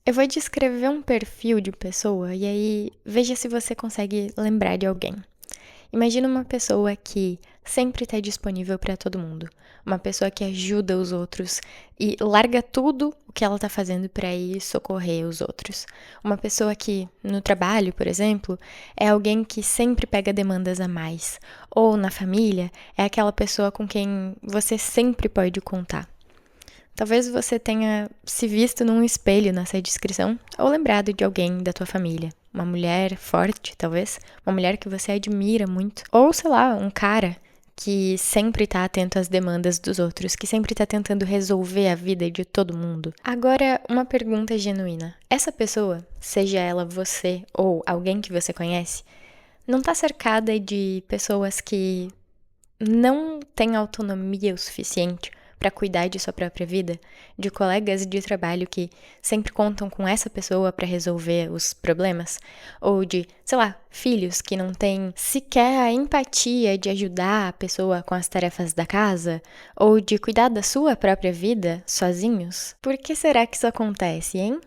Eu vou descrever um perfil de pessoa e aí veja se você consegue lembrar de alguém. Imagina uma pessoa que sempre está disponível para todo mundo. Uma pessoa que ajuda os outros e larga tudo o que ela está fazendo para ir socorrer os outros. Uma pessoa que, no trabalho, por exemplo, é alguém que sempre pega demandas a mais. Ou na família, é aquela pessoa com quem você sempre pode contar. Talvez você tenha se visto num espelho nessa descrição ou lembrado de alguém da tua família. Uma mulher forte, talvez. Uma mulher que você admira muito. Ou, sei lá, um cara que sempre tá atento às demandas dos outros, que sempre tá tentando resolver a vida de todo mundo. Agora, uma pergunta genuína. Essa pessoa, seja ela você ou alguém que você conhece, não tá cercada de pessoas que não têm autonomia o suficiente para cuidar de sua própria vida, de colegas de trabalho que sempre contam com essa pessoa para resolver os problemas, ou de, sei lá, filhos que não têm sequer a empatia de ajudar a pessoa com as tarefas da casa, ou de cuidar da sua própria vida sozinhos? Por que será que isso acontece, hein?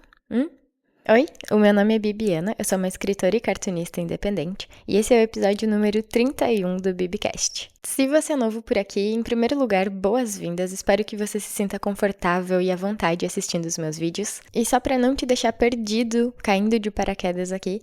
Oi, o meu nome é Bibiana, eu sou uma escritora e cartunista independente, e esse é o episódio número 31 do Bibicast. Se você é novo por aqui, em primeiro lugar, boas-vindas, espero que você se sinta confortável e à vontade assistindo os meus vídeos. E só pra não te deixar perdido, caindo de paraquedas aqui,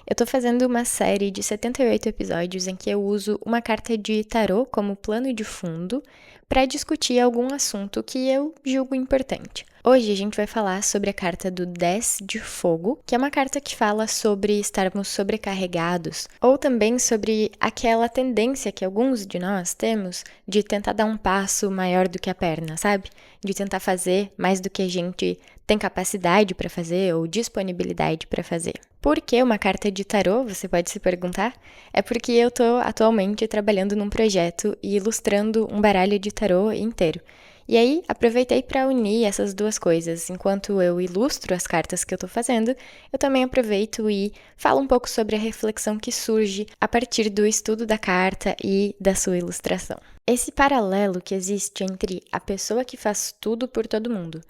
eu tô fazendo uma série de 78 episódios em que eu uso uma carta de tarô como plano de fundo para discutir algum assunto que eu julgo importante. Hoje a gente vai falar sobre a carta do 10 de Fogo, que é uma carta que fala sobre estarmos sobrecarregados, ou também sobre aquela tendência que alguns de nós temos de tentar dar um passo maior do que a perna, sabe? De tentar fazer mais do que a gente tem capacidade para fazer ou disponibilidade para fazer. Por que uma carta de tarô, você pode se perguntar? É porque eu tô atualmente trabalhando num projeto e ilustrando um baralho de tarô inteiro. E aí, aproveitei para unir essas duas coisas. Enquanto eu ilustro as cartas que eu tô fazendo, eu também aproveito e falo um pouco sobre a reflexão que surge a partir do estudo da carta e da sua ilustração. Esse paralelo que existe entre a pessoa que faz tudo por todo mundo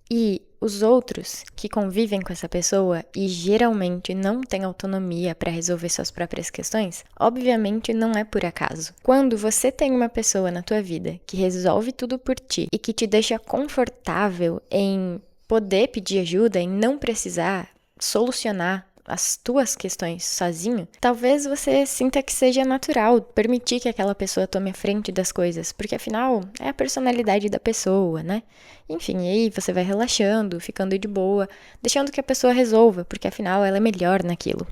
e os outros que convivem com essa pessoa e geralmente não têm autonomia para resolver suas próprias questões, obviamente não é por acaso. Quando você tem uma pessoa na tua vida que resolve tudo por ti e que te deixa confortável em poder pedir ajuda, em não precisar solucionar as tuas questões sozinho, talvez você sinta que seja natural permitir que aquela pessoa tome a frente das coisas, porque afinal é a personalidade da pessoa, né? Enfim, aí você vai relaxando, ficando de boa, deixando que a pessoa resolva, porque afinal ela é melhor naquilo.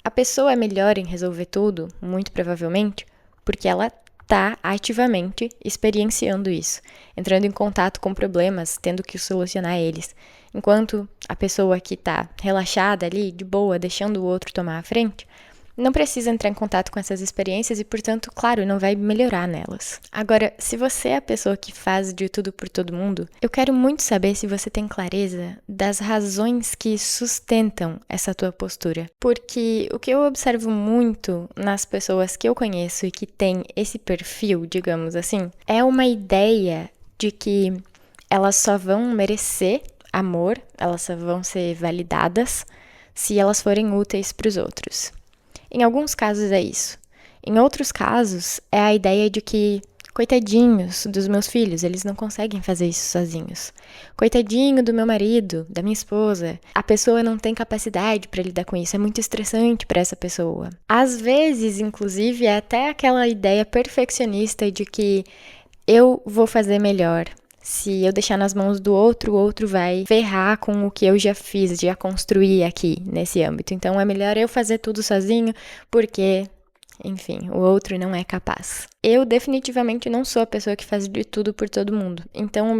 A pessoa é melhor em resolver tudo, muito provavelmente, porque ela está ativamente experienciando isso, entrando em contato com problemas, tendo que solucionar eles. Enquanto a pessoa que está relaxada ali, de boa, deixando o outro tomar a frente, não precisa entrar em contato com essas experiências e, portanto, claro, não vai melhorar nelas. Agora, se você é a pessoa que faz de tudo por todo mundo, eu quero muito saber se você tem clareza das razões que sustentam essa tua postura. Porque o que eu observo muito nas pessoas que eu conheço e que têm esse perfil, digamos assim, é uma ideia de que elas só vão merecer amor, elas só vão ser validadas se elas forem úteis para os outros. Em alguns casos é isso. Em outros casos, é a ideia de que, coitadinhos dos meus filhos, eles não conseguem fazer isso sozinhos. Coitadinho do meu marido, da minha esposa, a pessoa não tem capacidade para lidar com isso, é muito estressante para essa pessoa. Às vezes, inclusive, é até aquela ideia perfeccionista de que eu vou fazer melhor. Se eu deixar nas mãos do outro, o outro vai ferrar com o que eu já fiz, já construí aqui nesse âmbito. Então é melhor eu fazer tudo sozinho, porque, enfim, o outro não é capaz. Eu definitivamente não sou a pessoa que faz de tudo por todo mundo. Então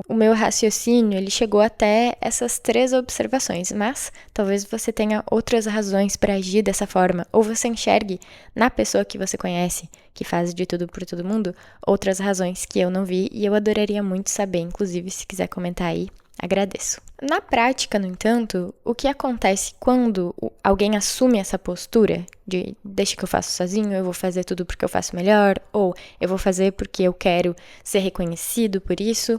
o meu raciocínio, ele chegou até essas 3 observações, mas talvez você tenha outras razões para agir dessa forma, ou você enxergue na pessoa que você conhece, que faz de tudo por todo mundo, outras razões que eu não vi e eu adoraria muito saber, inclusive se quiser comentar aí, agradeço. Na prática, no entanto, o que acontece quando alguém assume essa postura de deixa que eu faço sozinho, eu vou fazer tudo porque eu faço melhor, ou eu vou fazer porque eu quero ser reconhecido por isso,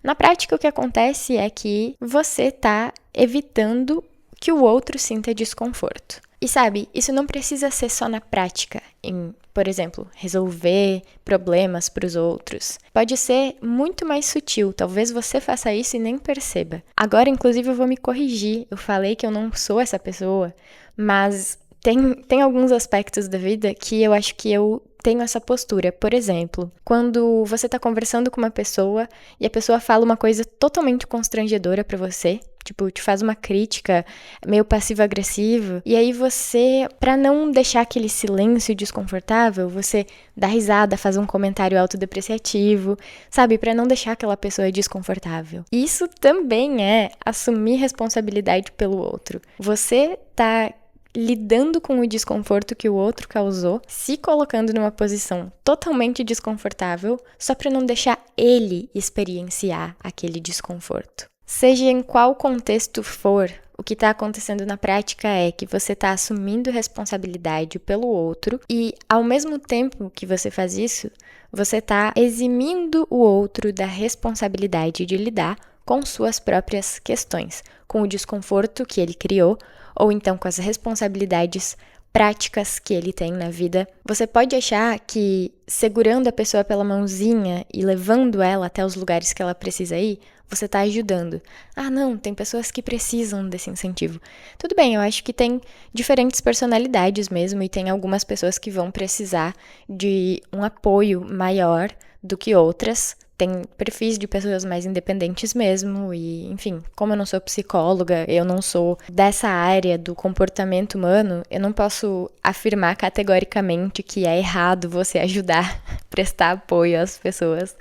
Na prática, o que acontece é que você está evitando que o outro sinta desconforto. E sabe, isso não precisa ser só na prática, em, por exemplo, resolver problemas para os outros. Pode ser muito mais sutil, talvez você faça isso e nem perceba. Agora, inclusive, eu vou me corrigir. Eu falei que eu não sou essa pessoa, mas tem alguns aspectos da vida que eu acho que eu tenho essa postura. Por exemplo, quando você está conversando com uma pessoa e a pessoa fala uma coisa totalmente constrangedora para você, tipo, te faz uma crítica meio passivo-agressiva, e aí você, pra não deixar aquele silêncio desconfortável, você dá risada, faz um comentário autodepreciativo, sabe? Pra não deixar aquela pessoa desconfortável. Isso também é assumir responsabilidade pelo outro. Você tá lidando com o desconforto que o outro causou, se colocando numa posição totalmente desconfortável, só pra não deixar ele experienciar aquele desconforto. Seja em qual contexto for, o que está acontecendo na prática é que você está assumindo responsabilidade pelo outro e, ao mesmo tempo que você faz isso, você está eximindo o outro da responsabilidade de lidar com suas próprias questões, com o desconforto que ele criou ou então com as responsabilidades práticas que ele tem na vida. Você pode achar que segurando a pessoa pela mãozinha e levando ela até os lugares que ela precisa ir, você está ajudando. Ah, não, tem pessoas que precisam desse incentivo. Tudo bem, eu acho que tem diferentes personalidades mesmo e tem algumas pessoas que vão precisar de um apoio maior do que outras. Tem perfis de pessoas mais independentes mesmo e, enfim, como eu não sou psicóloga, eu não sou dessa área do comportamento humano, eu não posso afirmar categoricamente que é errado você ajudar, prestar apoio às pessoas,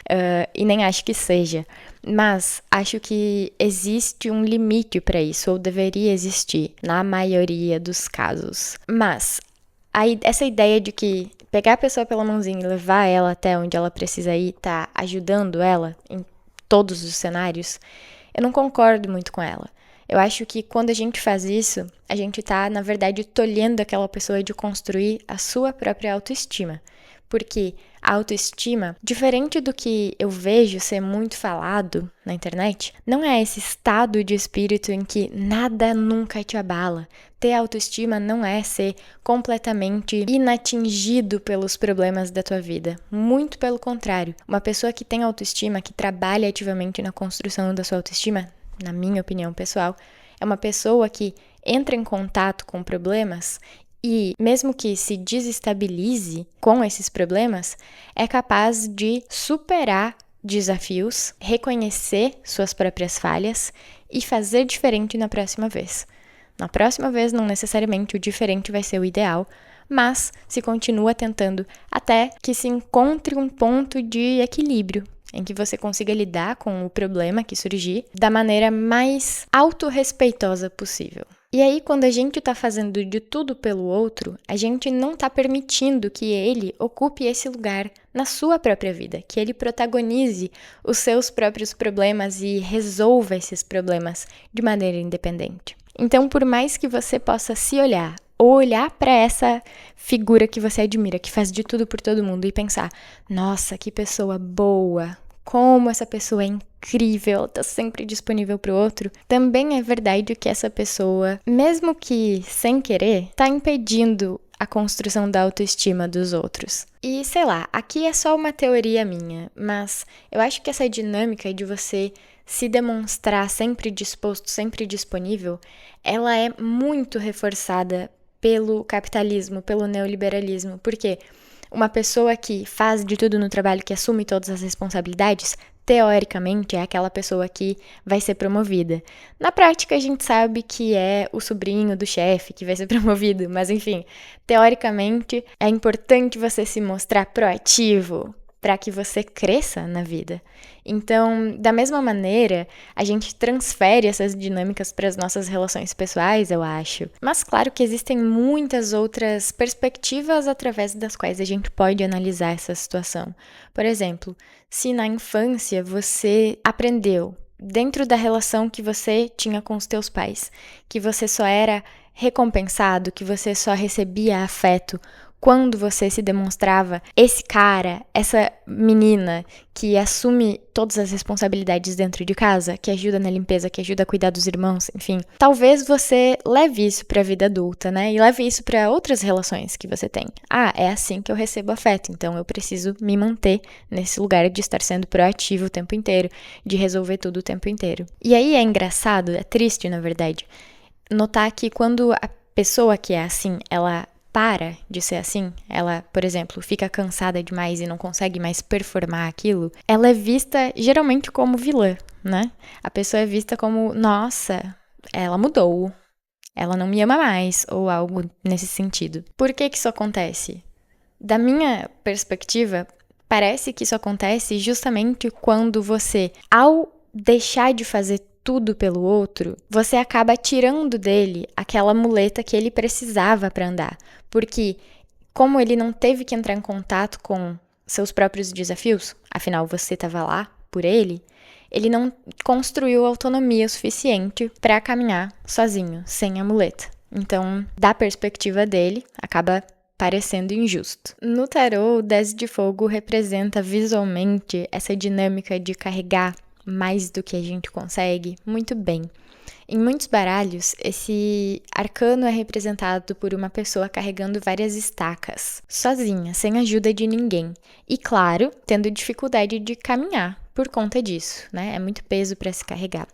e nem acho que seja. Mas acho que existe um limite para isso, ou deveria existir, na maioria dos casos. Mas essa ideia de que pegar a pessoa pela mãozinha e levar ela até onde ela precisa ir tá ajudando ela em todos os cenários, eu não concordo muito com ela. Eu acho que quando a gente faz isso, a gente tá, na verdade, tolhendo aquela pessoa de construir a sua própria autoestima. Porque a autoestima, diferente do que eu vejo ser muito falado na internet, não é esse estado de espírito em que nada nunca te abala. Ter autoestima não é ser completamente inatingido pelos problemas da tua vida. Muito pelo contrário. Uma pessoa que tem autoestima, que trabalha ativamente na construção da sua autoestima, na minha opinião pessoal, é uma pessoa que entra em contato com problemas e, mesmo que se desestabilize com esses problemas, é capaz de superar desafios, reconhecer suas próprias falhas e fazer diferente na próxima vez. Na próxima vez, não necessariamente o diferente vai ser o ideal, mas se continua tentando até que se encontre um ponto de equilíbrio em que você consiga lidar com o problema que surgir da maneira mais autorrespeitosa possível. E aí, quando a gente tá fazendo de tudo pelo outro, a gente não tá permitindo que ele ocupe esse lugar na sua própria vida, que ele protagonize os seus próprios problemas e resolva esses problemas de maneira independente. Então, por mais que você possa se olhar ou olhar para essa figura que você admira, que faz de tudo por todo mundo e pensar, nossa, que pessoa boa, como essa pessoa é incrível, tá sempre disponível pro outro, também é verdade que essa pessoa, mesmo que sem querer, tá impedindo a construção da autoestima dos outros. E sei lá, aqui é só uma teoria minha, mas eu acho que essa dinâmica de você se demonstrar sempre disposto, sempre disponível, ela é muito reforçada pelo capitalismo, pelo neoliberalismo, porque uma pessoa que faz de tudo no trabalho, que assume todas as responsabilidades, teoricamente é aquela pessoa que vai ser promovida. Na prática, a gente sabe que é o sobrinho do chefe que vai ser promovido, mas enfim, teoricamente é importante você se mostrar proativo para que você cresça na vida. Então, da mesma maneira, a gente transfere essas dinâmicas para as nossas relações pessoais, eu acho. Mas claro que existem muitas outras perspectivas através das quais a gente pode analisar essa situação. Por exemplo, se na infância você aprendeu, dentro da relação que você tinha com os teus pais, que você só era recompensado, que você só recebia afeto quando você se demonstrava esse cara, essa menina que assume todas as responsabilidades dentro de casa, que ajuda na limpeza, que ajuda a cuidar dos irmãos, enfim. Talvez você leve isso pra vida adulta, né? E leve isso pra outras relações que você tem. Ah, é assim que eu recebo afeto, então eu preciso me manter nesse lugar de estar sendo proativo o tempo inteiro, de resolver tudo o tempo inteiro. E aí é engraçado, é triste, na verdade, notar que quando a pessoa que é assim, ela para de ser assim, ela, por exemplo, fica cansada demais e não consegue mais performar aquilo, ela é vista geralmente como vilã, né? A pessoa é vista como, nossa, ela mudou, ela não me ama mais, ou algo nesse sentido. Por que isso acontece? Da minha perspectiva, parece que isso acontece justamente quando você, ao deixar de fazer tudo pelo outro, você acaba tirando dele aquela muleta que ele precisava para andar. Porque, como ele não teve que entrar em contato com seus próprios desafios, afinal você estava lá por ele não construiu autonomia suficiente para caminhar sozinho, sem a muleta. Então, da perspectiva dele, acaba parecendo injusto. No tarô, o 10 de fogo representa visualmente essa dinâmica de carregar mais do que a gente consegue muito bem. Em muitos baralhos, esse arcano é representado por uma pessoa carregando várias estacas, sozinha, sem ajuda de ninguém. E, claro, tendo dificuldade de caminhar por conta disso, né? É muito peso para se carregar.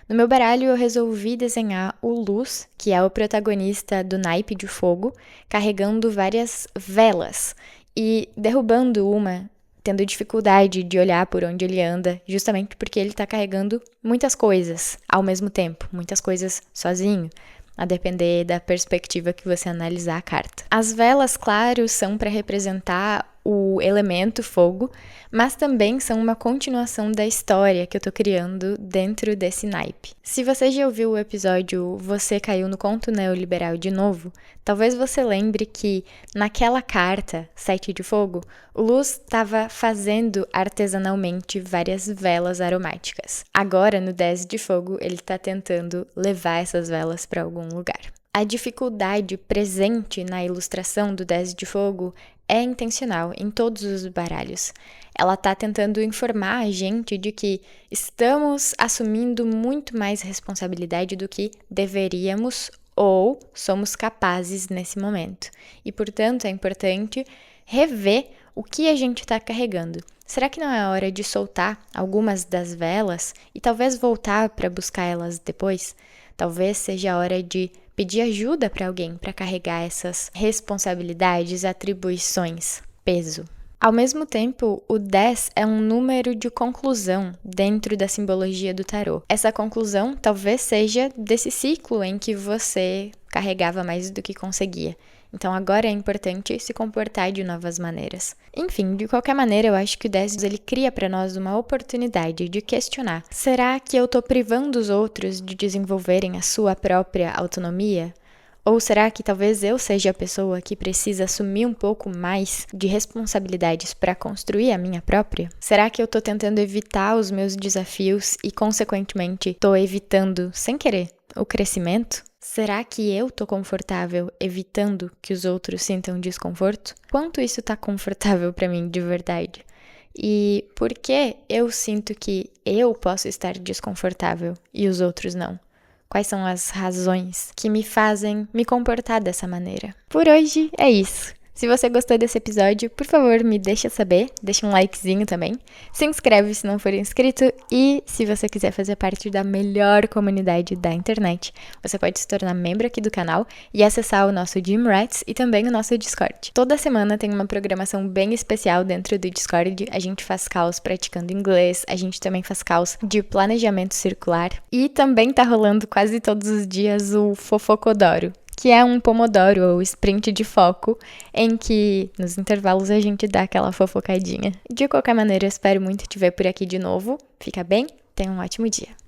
No meu baralho, eu resolvi desenhar o Luz, que é o protagonista do naipe de fogo, carregando várias velas e derrubando uma, tendo dificuldade de olhar por onde ele anda, justamente porque ele está carregando muitas coisas ao mesmo tempo, muitas coisas sozinho, a depender da perspectiva que você analisar a carta. As velas, claro, são para representar o elemento fogo, mas também são uma continuação da história que eu tô criando dentro desse naipe. Se você já ouviu o episódio Você Caiu no Conto Neoliberal de novo, talvez você lembre que naquela carta, 7 de fogo, o Luz estava fazendo artesanalmente várias velas aromáticas. Agora, no 10 de fogo, ele está tentando levar essas velas para algum lugar. A dificuldade presente na ilustração do 10 de fogo é intencional em todos os baralhos. Ela está tentando informar a gente de que estamos assumindo muito mais responsabilidade do que deveríamos ou somos capazes nesse momento. E, portanto, é importante rever o que a gente está carregando. Será que não é hora de soltar algumas das velas e talvez voltar para buscar elas depois? Talvez seja a hora de pedir ajuda para alguém para carregar essas responsabilidades, atribuições, peso. Ao mesmo tempo, o 10 é um número de conclusão dentro da simbologia do tarô. Essa conclusão talvez seja desse ciclo em que você carregava mais do que conseguia. Então agora é importante se comportar de novas maneiras. Enfim, de qualquer maneira, eu acho que o 10 ele cria para nós uma oportunidade de questionar: será que eu estou privando os outros de desenvolverem a sua própria autonomia? Ou será que talvez eu seja a pessoa que precisa assumir um pouco mais de responsabilidades para construir a minha própria? Será que eu estou tentando evitar os meus desafios e, consequentemente, estou evitando, sem querer, o crescimento? Será que eu tô confortável evitando que os outros sintam desconforto? Quanto isso tá confortável pra mim de verdade? E por que eu sinto que eu posso estar desconfortável e os outros não? Quais são as razões que me fazem me comportar dessa maneira? Por hoje é isso. Se você gostou desse episódio, por favor, me deixa saber, deixa um likezinho também, se inscreve se não for inscrito e se você quiser fazer parte da melhor comunidade da internet, você pode se tornar membro aqui do canal e acessar o nosso Gym Rats e também o nosso Discord. Toda semana tem uma programação bem especial dentro do Discord, a gente faz calls praticando inglês, a gente também faz calls de planejamento circular e também tá rolando quase todos os dias o Fofocodoro, que é um pomodoro ou sprint de foco, em que nos intervalos a gente dá aquela fofocadinha. De qualquer maneira, eu espero muito te ver por aqui de novo. Fica bem, tenha um ótimo dia.